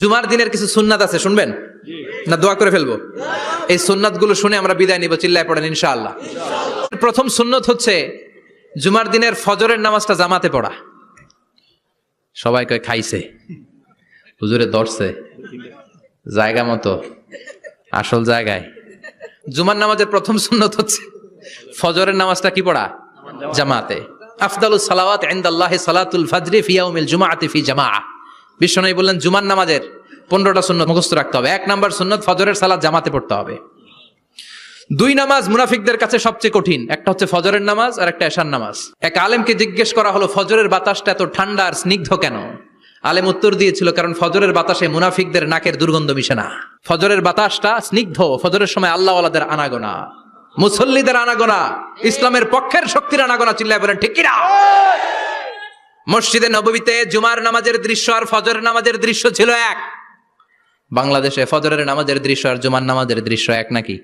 জুমার দিনের কিছু সুন্নাত আছে, শুনবেন না দোয়া করে ফেলবো? এই সুন্নাত গুলো শুনে আমরা বিদায় নিব, চিল্লায় পড়েন ইনশাআল্লাহ। প্রথম সুন্নত হচ্ছে জুমার দিনের ফজরের নামাজটা জামাতে পড়া। সবাই কয় খাইছে, হুজুরে ধরছে জায়গা মতো, আসল জায়গায়। জুমার নামাজের প্রথম সুন্নত হচ্ছে ফজরের নামাজটা কি পড়া? জামাতে। আফদালুস সালাওয়াত ইনদাল্লাহি সালাতুল ফজরি ফি ইয়াউমিল জুমআতি ফি জামাআ। বিশ্বনবী বললেন জুমার নামাজের 15টা সুন্নত মুখস্থ রাখতে হবে। 1 নাম্বার সুন্নত ফজরের সালাত জামাতে পড়তে হবে। 2 নামাজ মুনাফিকদের কাছে সবচেয়ে কঠিন, একটা হচ্ছে ফজরের নামাজ আর একটা এশার নামাজ। এক আলেমকে জিজ্ঞেস করা হলো ফজরের বাতাসটা এত ঠান্ডা আর স্নিগ্ধ কেন? আলেম উত্তর দিয়েছিল কারণ ফজরের বাতাসে মুনাফিকদের নাকের দুর্গন্ধ মিশে না। ফজরের বাতাসটা স্নিগ্ধ, ফজরের সময় আল্লাহওয়ালাদের আনাগোনা, মুসল্লিদের আনাগোনা, ইসলামের পক্ষের শক্তির আনাগোনা। চিল্লায় বলেন ঠিক কিনা? মসজিদে নববীতে জুমার নামাজের দৃশ্য আর ফজরের নামাজের দৃশ্য ছিল এক। বাংলাদেশে ফজরের নামাজের দৃশ্য আর জুমার নামাজের দৃশ্য এক নাকি?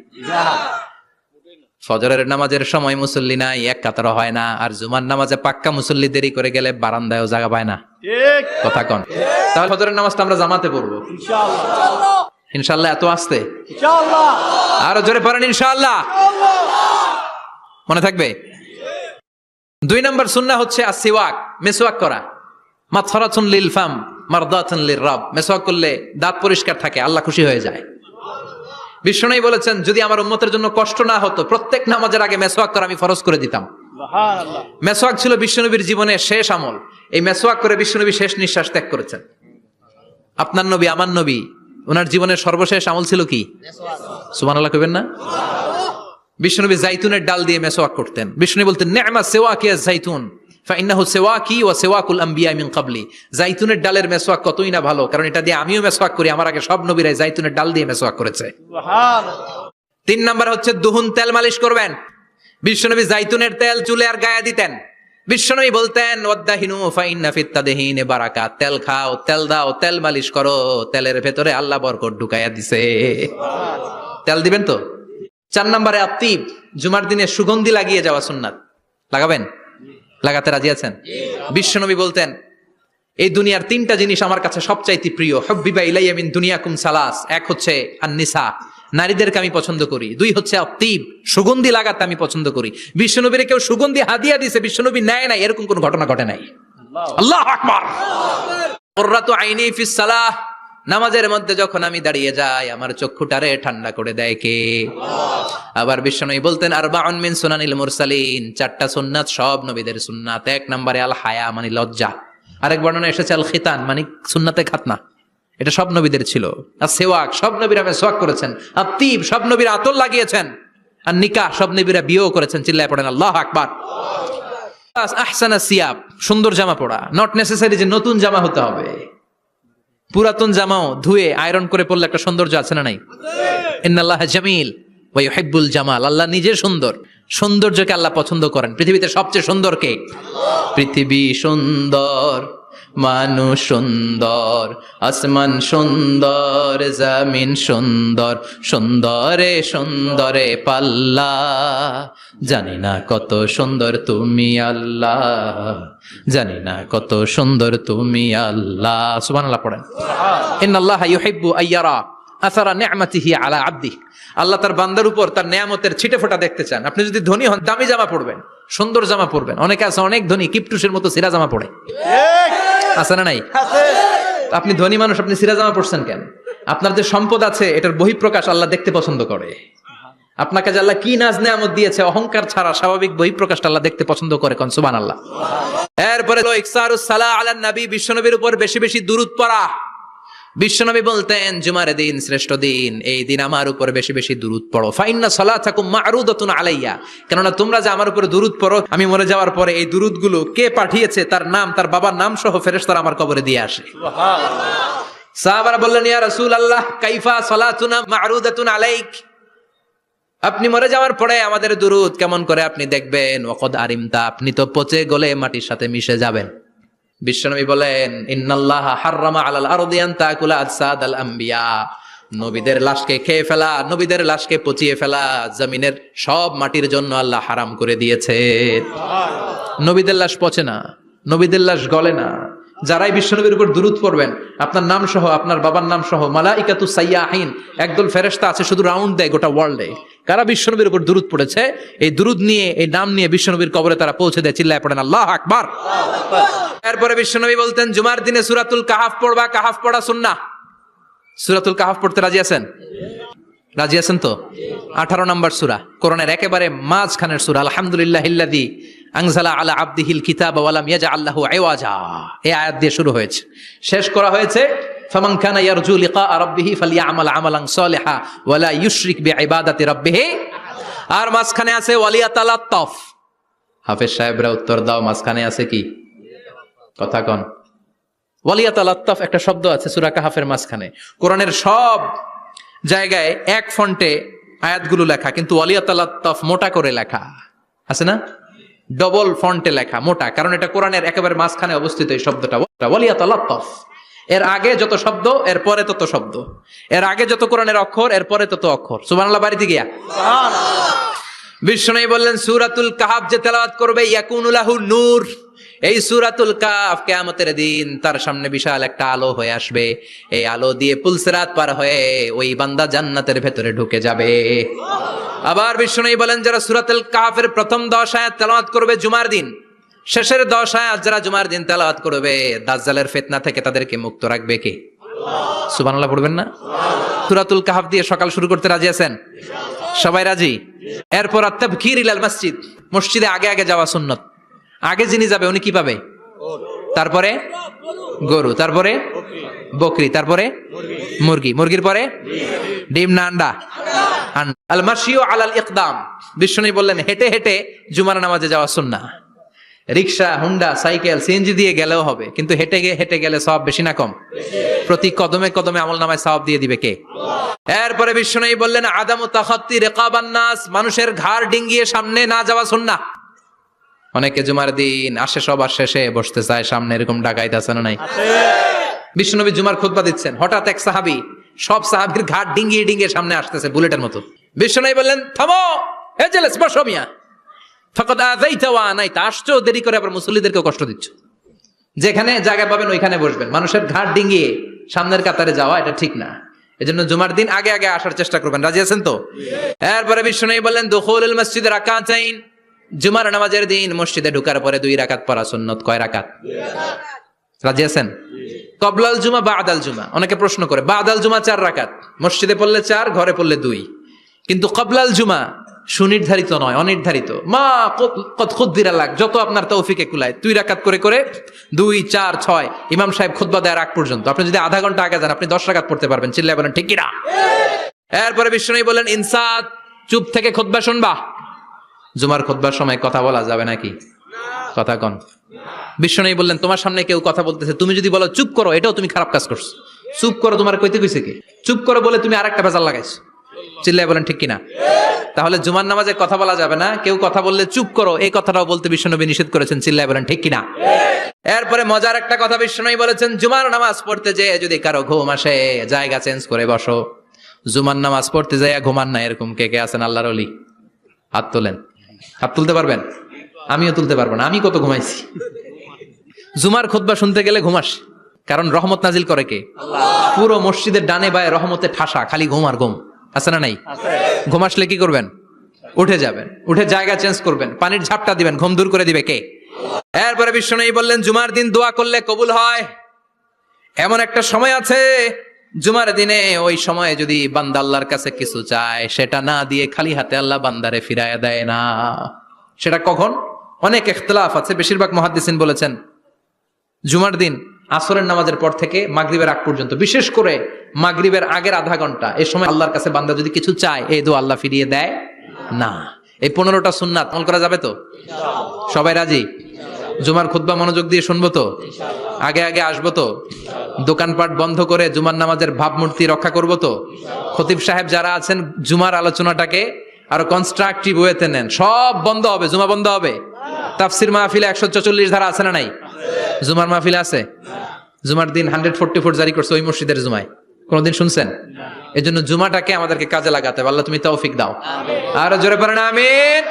ফজরের নামাজের সময় মুসল্লি নাই, এক কাতারও হয় না, আর জুমার নামাজে পাক্কা মুসল্লি দেরি করে গেলে বারান্দায়ও জায়গা পায় না। কথা কন। তাহলে ফজরের নামাজটা আমরা জামাতে পড়বো ইনশাআল্লাহ। ইনশাআল্লাহ এত আসতে ইনশাআল্লাহ, আরো জোরে পড়েন ইনশাআল্লাহ। মনে থাকবে? 2 নম্বর সুন্নাহ হচ্ছে আসওয়াক, মেসওয়াক করা। মাতফারাতুন লিল ফাম মারদাতুন লির রব। মেসওয়াক করলে দাঁত পরিষ্কার থাকে, আল্লাহ খুশি হয়ে যায়। বিশ্বনবী বলেছেন যদি আমার উম্মতের জন্য কষ্ট না হতো প্রত্যেক নামাজের আগে মেসওয়াক করা আমি ফরজ করে দিতাম। সুবহানাল্লাহ। মেসওয়াক ছিল বিশ্বনবীর জীবনের শেষ আমল। এই মেসওয়াক করে বিশ্বনবী শেষ নিঃশ্বাস ত্যাগ করেছেন। আপনার নবী আমার নবী, ওনার জীবনের সর্বশেষ আমল ছিল কি? মেসওয়াক। সুবহানাল্লাহ কইবেন না? বিশ্বনবী জাইতুনের ডাল দিয়ে মেসওয়াক করতেন। বিশ্বনবী বলতেন নি'মা সিওয়াকি আয-যাইতুন ফাইন্নাহু সিওয়াকি ওয়া সিওয়াকুল আমবিয়া মিন ক্বাবলি। জাইতুনের ডালের মেসওয়াক কতই না ভালো, কারণ এটা দিয়ে আমিও মেসওয়াক করি, আমার আগে সব নবীরাই জাইতুনের ডাল দিয়ে মেসওয়াক করেছে। সুবহানাল্লাহ। 3 নাম্বার হচ্ছে দুহুন, তেল মালিশ করবেন। বিশ্বনবী জাইতুনের তেল চুলে আর গায়ে দিতেন। বিশ্বনবী বলতেন ওয়াদাহিনু ফাইন্না ফিত তাদহিনে বারাকাত। তেল খাও, তেল দাও, তেল মালিশ করো, তেলের ভেতরে আল্লাহ বরকত ঢুকাইয়া দিছে। তেল দিবেন তো? 4 নম্বরে আত্তিব, জুমার দিনে সুগন্ধি লাগিয়ে যাওয়া সুন্নাত। লাগাবেন? লাগাতে রাজি আছেন? বিশ্বনবী বলতেন এই দুনিয়ার 3টা জিনিস আমার কাছে সবচাইতে প্রিয়। হুব্বিবা ইলাইয়া মিন দুনিয়াকুম সালাস। 1 হচ্ছে আন-নিসা, নারীদেরকে আমি পছন্দ করি। 2 হচ্ছে আত্তিব, সুগন্ধি লাগাতে আমি পছন্দ করি। বিশ্বনবীর কেউ সুগন্ধি হাদিয়া দিয়েছে, বিশ্বনবী নেয় নাই, এরকম কোন ঘটনা ঘটে নাই। আল্লাহু আকবার। কুররাতু আইনি ফিস সালাহ। নামাজের মধ্যে যখন আমি দাঁড়িয়ে যাই আমার চক্ষুটারে ঠান্ডা করে দেয় কে? আবার বিশ্বনবী বলতেন আরবাউন মিন সুনানিল মুরসালিন। 4টা সুন্নাত সব নবীদের সুন্নাত। 1 নম্বরে আল হায়া মানে লজ্জা। আরেক বর্ণনা এসেছে আল খিতান মানে সুন্নাতে খাতনা, এটা সব নবীদের ছিল। আর সেওয়াক, সব নবীরা মেসওয়াক করেছেন। আর তিব, সব নবীরা আতর লাগিয়েছেন। আর নিকাহ, সব নবীরা বিয়েও করেছেন। চিল্লায় পড়েন আল্লাহু আকবার। আহসানা সিয়াব, সুন্দর জামা পরা। নট নেসেসারি যে নতুন জামা হতে হবে, পুরাতন জামাও ধুয়ে আয়রন করে পরলে একটা সৌন্দর্য আছে না নাই? ইন্নাল্লাহা জামিল ওয়া ইউহিব্বুল জামাল। আল্লাহ নিজে সুন্দর, সৌন্দর্যকে আল্লাহ পছন্দ করেন। পৃথিবীতে সবচেয়ে সুন্দর কে? পৃথিবী সুন্দর, মানুষ সুন্দর, আসমান সুন্দর, জমিন সুন্দর, সুন্দরে সুন্দরে পাল্লা। জানি না কত সুন্দর তুমি আল্লাহ, জানি না কত সুন্দর তুমি আল্লাহ। সুবহানাল্লাহ পড়েন। ইন্নাল্লাহা ইউহিব্বু আইয়ারা আসারা নি'মাতিহি আলা আবদিহি। আল্লাহ তার বান্দার উপর তার নেয়ামতের ছিটে ফোঁটা দেখতে চান। আপনি যদি ধনী হন দামি জামা পরবেন, সুন্দর জামা পরবেন। অনেকে আছে অনেক ধনী কিপটুসের মতো সিরা জামা পরে, আছে না নাই? আপনি ধনী মানুষ, আপনি সিরা জামা পরছেন কেন? আপনার যে সম্পদ আছে এটার বহিঃপ্রকাশ আল্লাহ দেখতে পছন্দ করে। আপনাকে যে আল্লাহ কি নাজ নেয়ামত দিয়েছে, অহংকার ছাড়া স্বাভাবিক বহিঃপ্রকাশটা আল্লাহ দেখতে পছন্দ করে। কোন সুবহানাল্লাহ। এরপরে ইকসারুস সালাহ আলান নবী, বিশ্বনবীর উপর বেশি বেশি দুরূদ পড়া। বিশ্বনবী বলতেন জুমার দিন শ্রেষ্ঠ দিন, এই দিন আমার উপর বেশি বেশি দুরূদ পড়ো। ফাইন্না সালাতাকুম মা'রুদাতুন আলাইয়া। কেননা তোমরা যে আমার উপর দুরূদ পড়ো, আমি মরে যাওয়ার পরে এই দুরূদগুলো কে পাঠিয়েছে তার নাম, তার বাবার নাম সহ ফেরেশতারা আমার কবরে দিয়ে আসে। সুবহানাল্লাহ। সাহাবারা বললেন ইয়া রাসূলুল্লাহ কাইফা সালাতুনা মা'রুদাতুন আলাইক। আপনি মরে যাওয়ার পরে আমাদের দুরূদ কেমন করে আপনি দেখবেন? ওয়াকাদ আরিমতা, আপনি তো পচে গলে মাটির সাথে মিশে যাবেন। বিশ্বনবী বলেন ইন্নাল্লাহা হাররামা আলাল আরদি আন তাকুলা আজসাদাল আমবিয়া। নবীদের লাশকে খেয়ে ফেলা, নবীদের লাশকে পচিয়ে ফেলা জমিনের সব মাটির জন্য আল্লাহ হারাম করে দিয়েছে। নবীদের লাশ পচে না, নবীদের লাশ গলে না, যারাই বিশ্বনবীর উপর দুরূদ পড়বেন, আপনার নাম সহ, আপনার বাবার নাম সহ, মালাইকাতুস সাইয়াহিন, একদল ফেরেশতা আছে শুধু রাউন্ড দেয় গোটা ওয়ার্ল্ডে। কারা বিশ্বনবীর উপর দুরূদ পড়েছে, এই দুরূদ নিয়ে, এই নাম নিয়ে বিশ্বনবীর কবরে তারা পৌঁছে দেয়। চিল্লায় পড়েন আল্লাহু আকবার। এরপরে বিশ্বনবী বলতেন, জুমার দিনে সূরাতুল কাহাফ পড়বা। কাহাফ পড়া সুন্নাহ। সূরাতুল কাহাফ পড়তে রাজি আছেন? রাজি আছেন তো? 18 নম্বর সূরা, কোরআনের একেবারে মাঝখানের সূরা। আলহামদুলিল্লাহিল্লাযী আনজালা আলা আবদিহিল কিতাবা ওয়া লাম ইয়াজআল লাহু ইওয়াজা, এই আয়াত দিয়ে শুরু হয়েছে, শেষ করা হয়েছে ফামান কানা ইয়ারজু লিকা রাব্বিহি ফালইআমাল আমালান সালিহা ওয়া লা ইউশরিক বিইবাদাতি রাব্বিহি। আর মাঝখানে আছে ওয়ালিয়াতালাত্তাফ। হাফেজ সাহেবরা উত্তর দাও, মাঝখানে আছে কি? কথা কন। ওয়ালিয়াতালাত্তাফ একটা শব্দ আছে সূরা কাহাফের মাঝখানে। কোরআনের সব জায়গায় এক ফন্টে আয়াতগুলো লেখা, কিন্তু ওয়ালিয়াতালাত্তাফ মোটা করে লেখা আছে না? ডবল ফন্টে লেখা, মোটা, কারণ এটা কোরআনের একেবারে মাঝখানে অবস্থিত এই শব্দটা ওয়ালিয়াতালাত্তাফ। এর আগে যত শব্দ, এর পরে তত শব্দ, এর আগে যত কোরআনের অক্ষর, এর পরে তত অক্ষর। সুবহানাল্লাহ বাড়িতে গিয়া বিষ্ণু বললেন, সূরাতুল কাহাফ যে তেলাওয়াত করবে ইয়াকুনু লাহু নূর, এই সূরাতুল কাহাফ কিয়ামতের দিন তার সামনে বিশাল একটা আলো হয়ে আসবে। এই আলো দিয়ে পুলসিরাত পার হয়ে ওই বান্দা জান্নাতের ভেতরে ঢুকে যাবে। আবার বিষ্ণু বলেন, যারা সূরাতুল কাহাফের প্রথম 10 আয়াত তেলাওয়াত করবে জুমার দিন, শেষের 10 আয়াত যারা জুমার দিন তেলাওয়াত করবে, দাজ্জালের ফিতনা থেকে তাদেরকে মুক্ত রাখবে কে? সুবহানাল্লাহ পড়বেন না? সূরাতুল কাহাফ দিয়ে সকাল শুরু করতে রাজি আছেন? সবাই রাজি? এরপর আত-তাবকির ইলাল মসজিদ, মসজিদে আগে আগে যাওয়া সুন্নাত। আগে যিনি যাবে উনি কি পাবে? তারপরে গরু, তারপরে বকরি, তারপরে মুরগি, মুরগির পরে ডিম না আন্ডা? আল মাশিউ আলাল ইকদাম। বিষ্ণু বললেন, হেঁটে হেঁটে জুমার নামাজে যাওয়া সুন্নাহ। রিকশা, হুন্ডা, সাইকেল, সিএনজি দিয়ে গেলেও হবে, কিন্তু হেঁটে গেলে সওয়াব বেশি না কম? প্রতি কদমে কদমে আমলনামায় সওয়াব দিয়ে দিবে কে? এরপরে বিষ্ণু বললেন, আদামু তাখাত্তি রিকাবান নাস, মানুষের ঘাড় ডিঙ্গিয়ে সামনে না যাওয়া সুন্নাহ। অনেকে জুমার দিন আসে সবার শেষে বসতে চায় সামনে, এরকম ডাকাইত আছে না নাই? বিশ্বনবী জুমার খুতবা দিচ্ছেন, হঠাৎ এক সাহাবী সব সাহাবীর ঘাড় ডিঙ্গিয়ে ডিঙ্গিয়ে সামনে আসতেছে বুলেটের মতো। বিশ্বনবী বললেন, থামো, হে জেলেস, বসো মিয়া, ফাকাদ আযাইতা ওয়া আনাইতা, আসছো দেরি করে আবার মুসল্লিদেরকে কষ্ট দিচ্ছ। যেখানে জায়গা পাবেন ওইখানে বসবেন, মানুষের ঘাড় ডিঙ্গিয়ে সামনের কাতারে যাওয়া এটা ঠিক না। এজন্য জুমার দিন আগে আগে আসার চেষ্টা করবেন। রাজি আছেন তো? এরপরে বিশ্বনবী বললেন, দুখুলুল মসজিদে রাকাতাইন, জুমার নামাজের দিন মসজিদে ঢোকার পরে 2 রাকাত পড়া সুন্নাত। কয় রাকাত? রাজি আছেন? কবলাল জুমা বাদাল জুমা। অনেকে প্রশ্ন করে, বাদাল জুমা 4 রাকাত, মসজিদে পড়লে 4, ঘরে পড়লে 2, কিন্তু কবলাল জুমা সুনির্ধারিত নয়, অনির্ধারিত। মা কত খুদ্দিরা লাগ, যত আপনার তৌফিকে কুলায় 2 রাকাত করে করে 2, 4, 6 ইমাম সাহেব খুতবা দেওয়ার আগ পর্যন্ত। আপনি যদি আধা ঘন্টা আগে যান, আপনি 10 রাকাত পড়তে পারবেন। চিল্লায় বলেন ঠিক কিনা? এরপরে বিষ্ণু বলেন, ইনসাত, চুপ থেকে খুতবা শুনবা। জুমার খুতবার সময় কথা বলা যাবে নাকি? কথা কন। বিষ্ণু বললেন, তোমার সামনে কেউ কথা বলতেছে, তুমি যদি বলো চুপ করো, এটাও তুমি খারাপ কাজ করছো। চুপ করো তোমার কইতে কইছে কি? চুপ করো বলে তুমি আরেকটা ভেজাল লাগাইছো। চিল্লায় বলেন ঠিক কিনা? তাহলে জুমার নামাজে কথা বলা যাবে না, কেউ কথা বললে চুপ করো, এই কথাটাও বলতে বিশ্বনবী নিষেধ করেছেন। চিল্লায় বলেন ঠিক কিনা? এরপরে মজার একটা কথা বিশ্বনবী বলেছেন, জুমার নামাজ পড়তে যেয়ে যদি কারো ঘুম আসে, জায়গা চেঞ্জ করে বসো। জুমার নামাজ পড়তে যাইয়া ঘুমান না, এরকম কে কে আছেন আল্লাহর ওলি? হাত তোলেন। হাত তুলতে পারবেন? আমিও তুলতে পারবো না, আমি কত ঘুমাইছি। জুমার খুতবা শুনতে গেলে ঘুমাস, কারণ রহমত নাজিল করে কে? পুরো মসজিদের ডানে বায়ে রহমতে ঠাসা, খালি ঘুম আর ঘুম। আছে না নাই? ঘুম আসলে কি করবেন? উঠে যাবেন, উঠে জায়গা চেঞ্জ করবেন, পানির ঝাপটা দিবেন, ঘুম দূর করে দিবে কে? এরপরে বিষ্ণু বললেন, জুমার দিন দোয়া করলে কবুল হয়। এমন একটা সময় আছে জুমার দিনে, ওই সময়ে যদি বান্দা আল্লাহর কাছে কিছু চায়, সেটা না দিয়ে খালি হাতে আল্লাহ বান্দারে ফিরাইয়া দেয় না। সেটা কখন? অনেক ইখতিলাফ আছে, বেশিরভাগ মুহাদ্দিসিন বলেছেন জুমার দিন আসরের নামাজের পর থেকে মাগরিবের আগ পর্যন্ত, বিশেষ করে মাগরিবের আগের আধা ঘন্টা, এই সময় আল্লাহর কাছে বান্দা যদি কিছু চায়, এই দোয়া আল্লাহ ফিরিয়ে দেয় না। এই 15টা সুন্নাত আমল করা যাবে তো? সবাই রাজি? জুমার খুতবা মনোযোগ দিয়ে শুনবো তো? আগে আগে আসবো তো? দোকানপাট বন্ধ করে জুমার নামাজের ভাবমূর্তি রক্ষা করবো তো? খতিব সাহেব যারা আছেন, জুমার আলোচনাটাকে আরো কনস্ট্রাকটিভ ওয়েতে নেন। সব বন্ধ হবে, জুমা বন্ধ হবে। তাফসির মাহফিলে 144 ধারা আছে না নাই? জুমার মাহফিলে আছে? জুমার দিন 144 জারি করছে ওই মসজিদের জুমায়, কোনদিন শুনছেন? এই জন্য জুমাটাকে আমাদেরকে কাজে লাগাতে হবে। আল্লাহ তুমি তৌফিক দাও। আরো জোরে পড়েন আমিন।